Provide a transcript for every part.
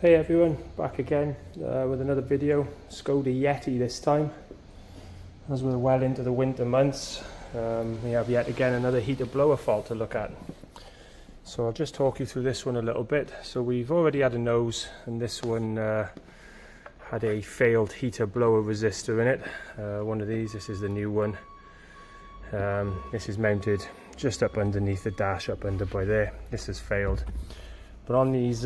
Hey everyone, back again with another video. Skoda Yeti this time. As we're well into the winter months, we have yet again another heater blower fault to look at. So I'll just talk you through this one a little bit. So we've already had a nose, and this one had a failed heater blower resistor in it. One of these, this is the new one. This is mounted just up underneath the dash, up under by there. This has failed. But on these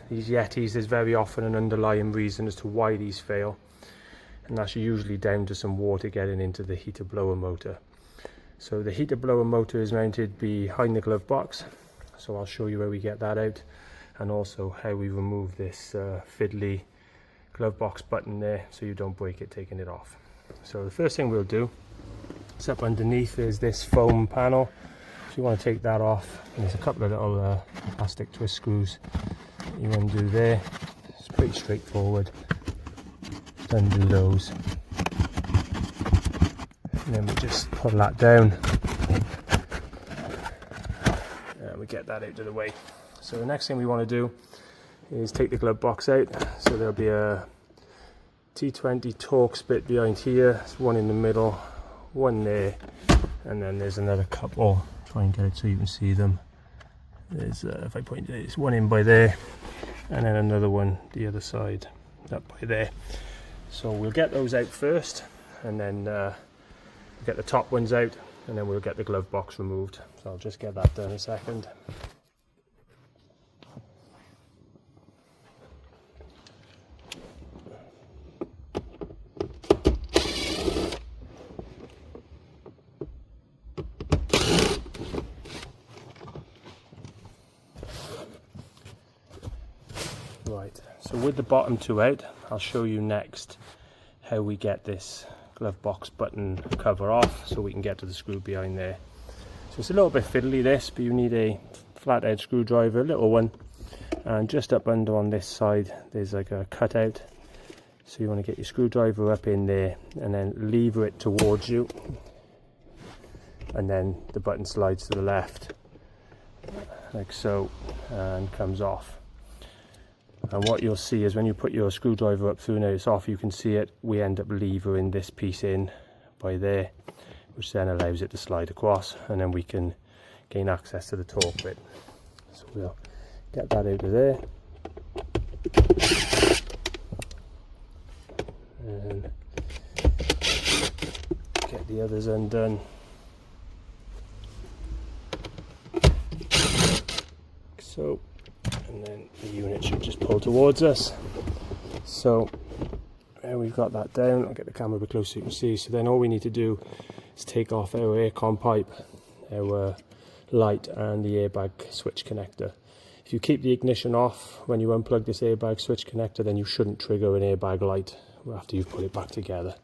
Yetis, there's very often an underlying reason as to why these fail, and that's usually down to some water getting into the heater blower motor. So the heater blower motor is mounted behind the glove box, so I'll show you where we get that out, and also how we remove this fiddly glove box button there so you don't break it taking it off. So the first thing we'll do is up underneath is this foam panel. So you want to take that off, and there's a couple of little plastic twist screws you undo there. It's pretty straightforward. Just undo those, and then we just pull that down and we get that out of the way. So the next thing we want to do is take the glove box out. So there'll be a T20 Torx bit behind here. There's one in the middle, one there, and then there's another couple. Try and get it so you can see them. There's if I point it, there's one in by there, and then another one the other side up by there. So we'll get those out first, and then get the top ones out, and then we'll get the glove box removed. So I'll just get that done in a second. Right, so with the bottom two out, I'll show you next how we get this glove box button cover off so we can get to the screw behind there. So it's a little bit fiddly this, but you need a flathead screwdriver, a little one, and just up under on this side there's like a cutout. So you want to get your screwdriver up in there and then lever it towards you, and then the button slides to the left like so and comes off. And what you'll see is when you put your screwdriver up through, now it's off, you can see it, we end up levering this piece in by there, which then allows it to slide across, and then we can gain access to the torque bit. So we'll get that out of there, and get the others undone. So, and then the unit should just pull towards us. So we've got that down. I'll get the camera a bit closer so you can see. So then all we need to do is take off our aircon pipe, our light, and the airbag switch connector. If you keep the ignition off when you unplug this airbag switch connector, then you shouldn't trigger an airbag light after you've put it back together.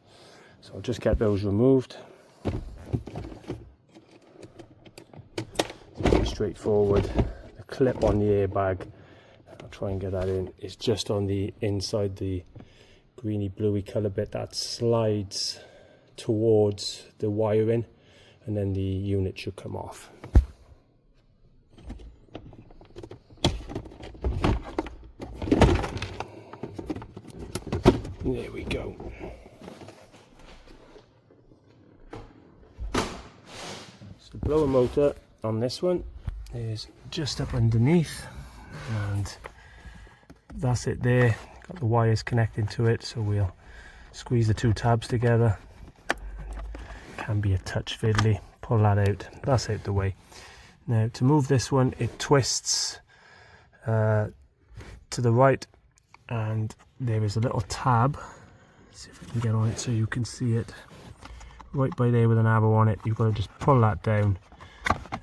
So I'll just get those removed. Pretty straightforward. The clip on the airbag, I'll try and get that in, is just on the inside, the greeny bluey colour bit that slides towards the wiring, and then the unit should come off. There we go. So the blower motor on this one is just up underneath, and that's it there. Got the wires connecting to it, so we'll squeeze the two tabs together. Can be a touch fiddly. Pull that out. That's out the way. Now to move this one, it twists to the right, and there is a little tab. Let's see if I can get on it so you can see it. Right by there with an arrow on it. You've got to just pull that down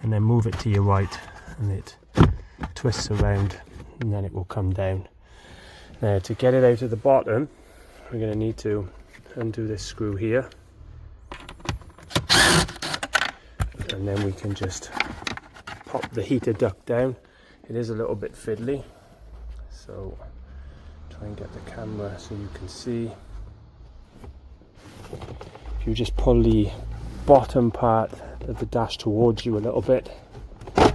and then move it to your right, and it twists around, and then it will come down. Now to get it out of the bottom, we're going to need to undo this screw here, and then we can just pop the heater duct down. It is a little bit fiddly, so try and get the camera so you can see. If you just pull the bottom part of the dash towards you a little bit, and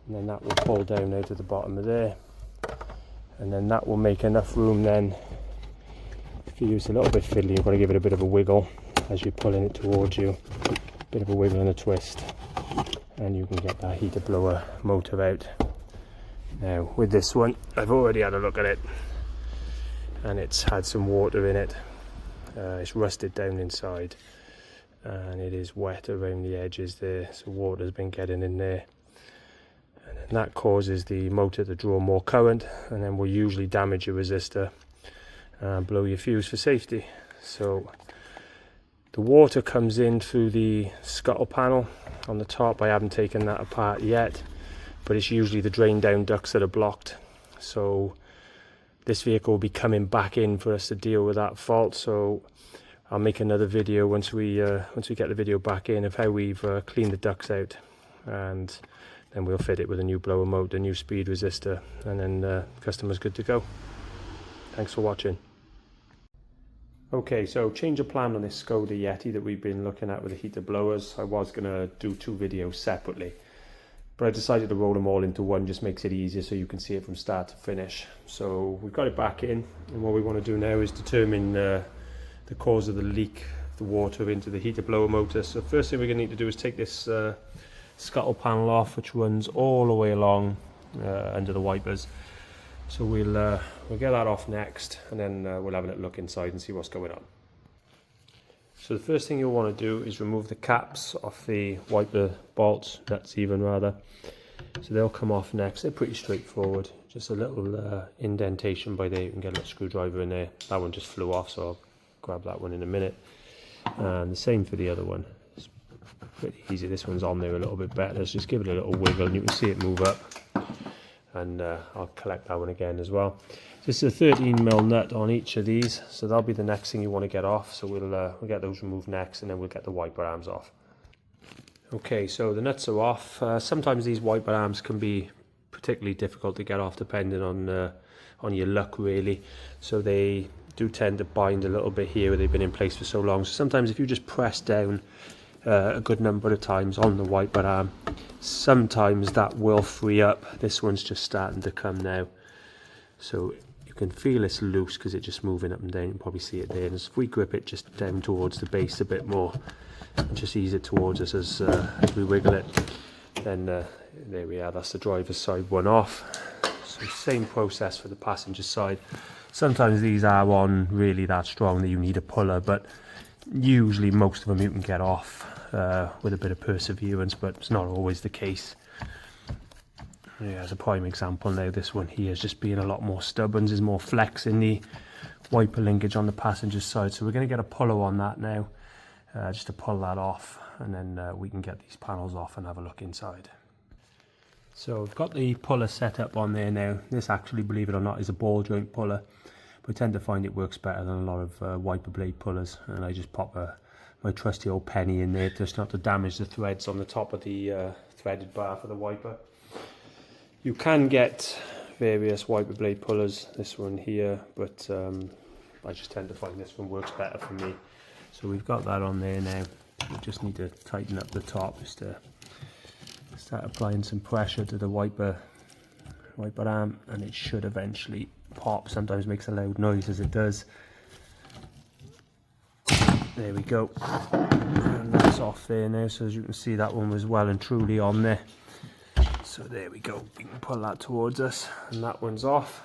then that will pull down out of the bottom of there, and then that will make enough room then for you. It's a little bit fiddly, you've got to give it a bit of a wiggle as you're pulling it towards you, a bit of a wiggle and a twist, and you can get that heater blower motor out. Now with this one, I've already had a look at it, and it's had some water in it. It's rusted down inside, and it is wet around the edges there, so water's been getting in there, and then that causes the motor to draw more current, and then will usually damage your resistor and blow your fuse for safety. So the water comes in through the scuttle panel on the top. I haven't taken that apart yet, but it's usually the drain down ducts that are blocked. So this vehicle will be coming back in for us to deal with that fault. So I'll make another video once we get the video back in of how we've cleaned the ducts out, and then we'll fit it with a new blower motor, new speed resistor, and then customer's good to go. Thanks for watching. Okay, so change of plan on this Skoda Yeti that we've been looking at with the heater blowers. I was going to do 2 videos separately, but I decided to roll them all into one, just makes it easier so you can see it from start to finish. So we've got it back in, and what we want to do now is determine the cause of the leak of the water into the heater blower motor. So first thing we're going to need to do is take this scuttle panel off, which runs all the way along under the wipers. So we'll get that off next, and then we'll have a little look inside and see what's going on. So the first thing you'll want to do is remove the caps off the wiper bolts, nuts even rather. So they'll come off next. They're pretty straightforward, just a little indentation by there. You can get a little screwdriver in there. That one just flew off, so I'll grab that one in a minute. And the same for the other one. It's pretty easy. This one's on there a little bit better. Let's just give it a little wiggle and you can see it move up. And I'll collect that one again as well. This is a 13mm nut on each of these, so that'll be the next thing you want to get off. So we'll get those removed next, and then we'll get the wiper arms off. Okay, so the nuts are off. Sometimes these wiper arms can be particularly difficult to get off, depending on your luck really. So they do tend to bind a little bit here where they've been in place for so long. So sometimes if you just press down a good number of times on the wiper arm, sometimes that will free up. This one's just starting to come now, so you can feel it's loose because it's just moving up and down. You can probably see it there, and if we grip it just down towards the base a bit more and just ease it towards us as we wiggle it, then there we are. That's the driver's side one off. So same process for the passenger side. Sometimes these are on really that strong that you need a puller, but usually most of them you can get off with a bit of perseverance, but it's not always the case. Yeah, as a prime example now, this one here is just being a lot more stubborn. There's more flex in the wiper linkage on the passenger side, so we're going to get a puller on that now, just to pull that off, and then we can get these panels off and have a look inside. So I've got the puller set up on there now. This actually, believe it or not, is a ball joint puller. We tend to find it works better than a lot of wiper blade pullers, and I just pop my trusty old penny in there just not to damage the threads on the top of the threaded bar for the wiper. You can get various wiper blade pullers, this one here, but I just tend to find this one works better for me. So we've got that on there now. We just need to tighten up the top just to start applying some pressure to the wiper arm, and it should eventually pop. Sometimes makes a loud noise as it does. There we go, and that's off there now. So as you can see, that one was well and truly on there. So there we go, we can pull that towards us, and that one's off.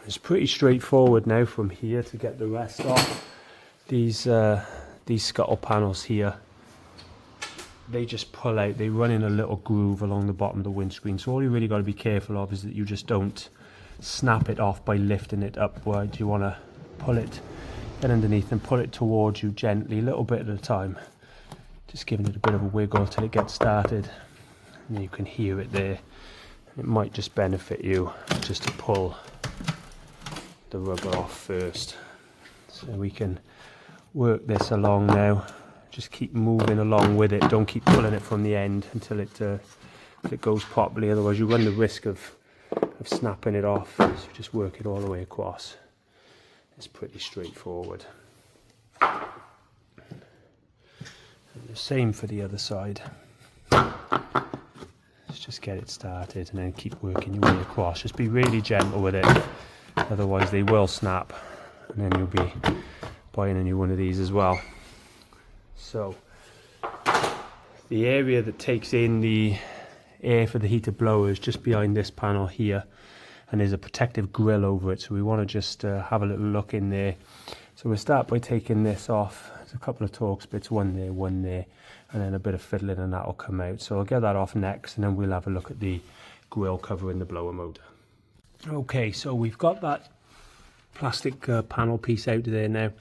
It's pretty straightforward now from here to get the rest off. These scuttle panels here, they just pull out, they run in a little groove along the bottom of the windscreen. So all you really got to be careful of is that you just don't snap it off by lifting it upward. You want to pull it, get underneath and pull it towards you gently, a little bit at a time. Just giving it a bit of a wiggle till it gets started. And you can hear it there. It might just benefit you just to pull the rubber off first. So we can work this along now. Just keep moving along with it. Don't keep pulling it from the end until it goes properly. Otherwise you run the risk of snapping it off. So just work it all the way across. It's pretty straightforward. And the same for the other side. It's just get it started and then keep working your way across. Just be really gentle with it, otherwise they will snap, and then you'll be buying a new one of these as well. So the area that takes in the air for the heater blower is just behind this panel here, and there's a protective grill over it, so we want to just have a little look in there. So we'll start by taking this off. There's a couple of Torx bits, one there, and then a bit of fiddling, and that will come out. So I'll get that off next, and then we'll have a look at the grill covering the blower motor. Okay, so we've got that plastic panel piece out of there now.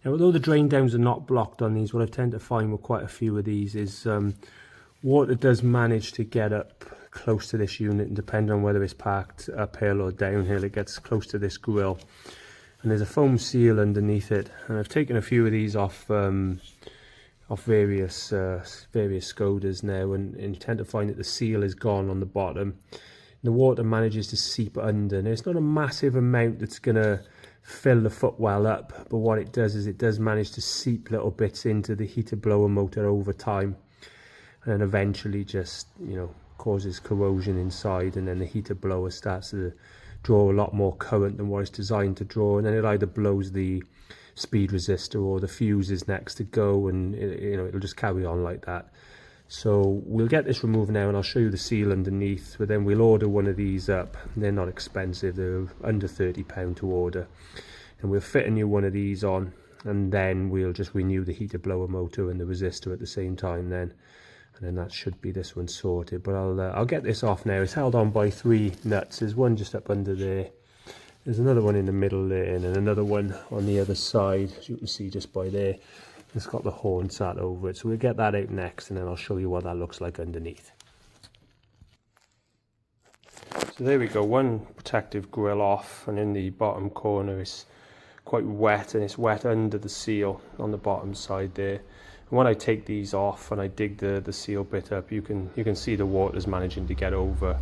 Now, although the drain downs are not blocked on these, what I tend to find with quite a few of these is water does manage to get up close to this unit, and depending on whether it's parked uphill or downhill, it gets close to this grill. And there's a foam seal underneath it, and I've taken a few of these off various Skodas now, and you tend to find that the seal is gone on the bottom. The water manages to seep under. Now, it's not a massive amount that's going to fill the footwell up, but what it does is it does manage to seep little bits into the heater blower motor over time, and then eventually just, you know, causes corrosion inside, and then the heater blower starts to draw a lot more current than what it's designed to draw, and then it either blows the speed resistor or the fuse is next to go, and it'll just carry on like that. So we'll get this removed now, and I'll show you the seal underneath, but then we'll order one of these up. They're not expensive, they're under £30 to order, and we'll fit a new one of these on, and then we'll just renew the heater blower motor and the resistor at the same time then. And then that should be this one sorted. But I'll get this off now. It's held on by 3 nuts. There's one just up under there. There's another one in the middle there, and then another one on the other side, as you can see just by there. It's got the horn sat over it. So we'll get that out next, and then I'll show you what that looks like underneath. So there we go, one protective grill off, and in the bottom corner it's quite wet, and it's wet under the seal on the bottom side there. When I take these off and I dig the seal bit up, you can see the water's managing to get over,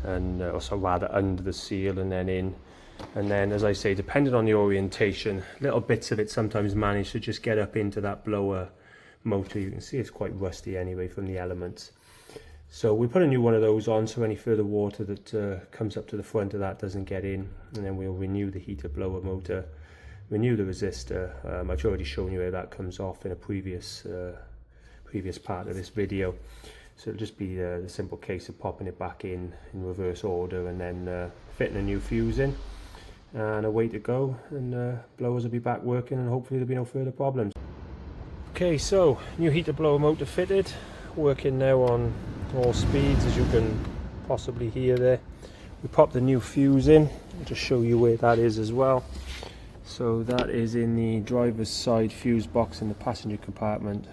and also rather under the seal and then in. And then, as I say, depending on the orientation, little bits of it sometimes manage to just get up into that blower motor. You can see it's quite rusty anyway from the elements. So we put a new one of those on, so any further water that comes up to the front of that doesn't get in, and then we'll renew the heater blower motor. Renew the resistor. I've already shown you how that comes off in a previous part of this video, so it'll just be the simple case of popping it back in reverse order, and then fitting a new fuse in, and away to go, and blowers will be back working, and hopefully there'll be no further problems. Okay, so new heater blower motor fitted, working now on all speeds, as you can possibly hear there. We popped the new fuse in. I'll just show you where that is as well. So that is in the driver's side fuse box in the passenger compartment,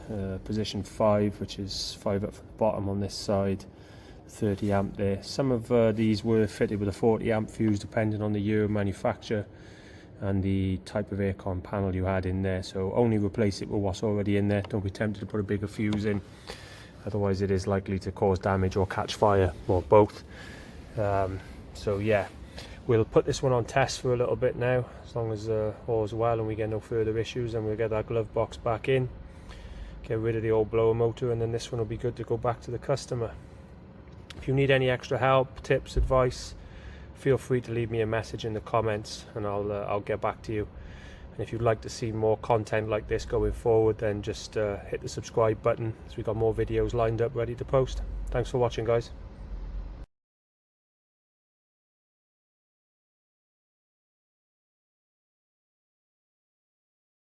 position 5, which is 5 up from the bottom on this side, 30 amp there. Some of these were fitted with a 40 amp fuse depending on the year of manufacture and the type of aircon panel you had in there, so only replace it with what's already in there. Don't be tempted to put a bigger fuse in, otherwise it is likely to cause damage or catch fire, or both. So yeah, we'll put this one on test for a little bit now, as long as all's well and we get no further issues, and we'll get that glove box back in, get rid of the old blower motor, and then this one will be good to go back to the customer. If you need any extra help, tips, advice, feel free to leave me a message in the comments, and I'll get back to you. And if you'd like to see more content like this going forward, then just hit the subscribe button, as we've got more videos lined up ready to post. Thanks for watching, guys.